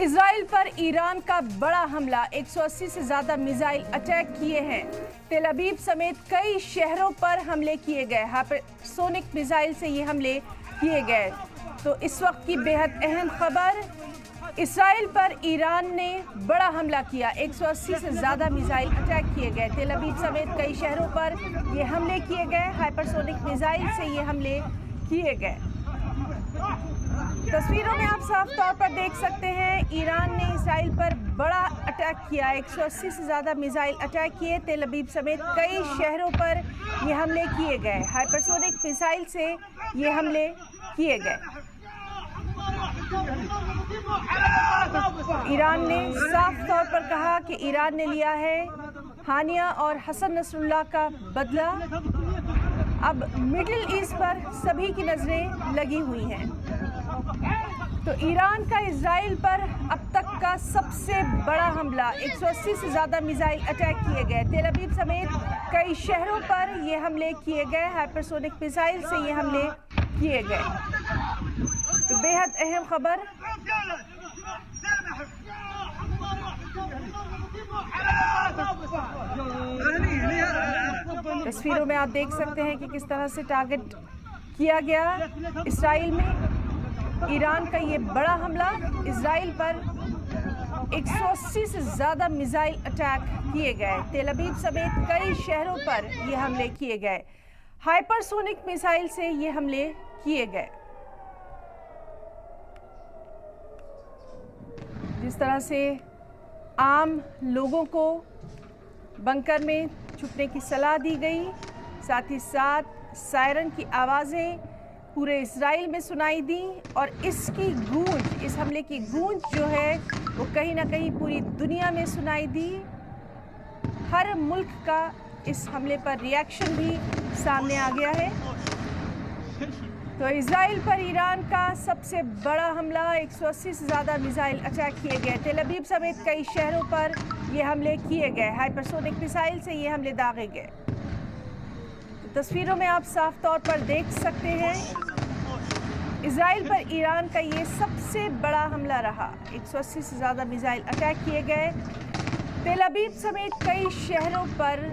Israel पर Iran का बड़ा हमला, 180 से ज्यादा मिसाइल अटैक किए हैं। तेल अवीव समेत कई शहरों पर हमले किए गए। हाइपरसोनिक मिसाइल से ये हमले किए गए। तो इस वक्त की बेहद अहम खबर, इजराइल पर ईरान ने बड़ा हमला किया, 180 से ज्यादा मिसाइल अटैक किए गए। तेल अवीव समेत कई शहरों पर ये हमले किए गए। हाइपरसोनिक मिसाइल से ये हमले किए गए। तस्वीरों में आप साफ तौर पर देख सकते हैं, ईरान ने इजराइल पर बड़ा अटैक किया, 180 से ज़्यादा मिसाइल अटैक किए। तेल अवीव समेत कई शहरों पर ये हमले किए गए। हाइपरसोनिक मिसाइल से ये हमले किए गए। ईरान ने साफ तौर पर कहा कि ईरान ने लिया है हानिया और हसन नसरुल्लाह का बदला। अब मिडिल ईस्ट पर सभी की नजरें लगी हुई हैं। तो ईरान का इजराइल पर अब तक का सबसे बड़ा हमला, 180 से ज़्यादा मिसाइल अटैक किए गए। तेल अवीव समेत कई शहरों पर ये हमले किए गए। हाइपरसोनिक मिसाइल से ये हमले किए गए। तो बेहद अहम खबर, तस्वीरों में आप देख सकते हैं कि किस तरह से टारगेट किया गया इजराइल में। ईरान का ये बड़ा हमला, इजराइल पर 180 से ज़्यादा मिसाइल अटैक किए गए। तेल अवीव समेत कई शहरों पर ये हमले किए गए। हाइपरसोनिक मिसाइल से ये हमले किए गए। जिस तरह से आम लोगों को बंकर में छुपने की सलाह दी गई, साथ ही साथ सायरन की आवाज़ें पूरे इजराइल में सुनाई दी और इसकी गूंज, इस हमले की गूंज जो है वो कहीं ना कहीं पूरी दुनिया में सुनाई दी। हर मुल्क का इस हमले पर रिएक्शन भी सामने आ गया है। तो इजराइल पर ईरान का सबसे बड़ा हमला, 180 से ज़्यादा मिसाइल अटैक किए गए। तेल अवीव समेत कई शहरों पर ये हमले किए गए। हाइपरसोनिक मिसाइल से ये हमले दागे गए। तस्वीरों में आप साफ तौर पर देख सकते हैं, इजराइल पर ईरान का ये सबसे बड़ा हमला रहा, 180 से ज़्यादा मिसाइल अटैक किए गए। तेल अवीव समेत कई शहरों पर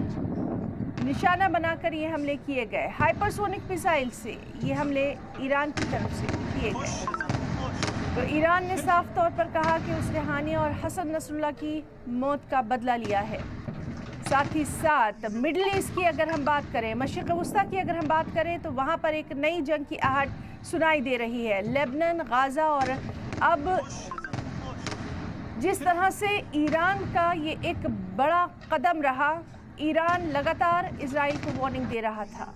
निशाना बनाकर ये हमले किए गए। हाइपरसोनिक मिसाइल से ये हमले ईरान की तरफ से किए गए। तो ईरान ने साफ तौर पर कहा कि उसने हानिया और हसन नसरुल्लाह की मौत का बदला लिया है। साथ ही साथ मिडिल ईस्ट की अगर हम बात करें, मशरिक़ वस्ता की अगर हम बात करें, तो वहाँ पर एक नई जंग की आहट सुनाई दे रही है। लेबनान, गाज़ा और अब जिस तरह से ईरान का ये एक बड़ा कदम रहा, ईरान लगातार इजराइल को वार्निंग दे रहा था।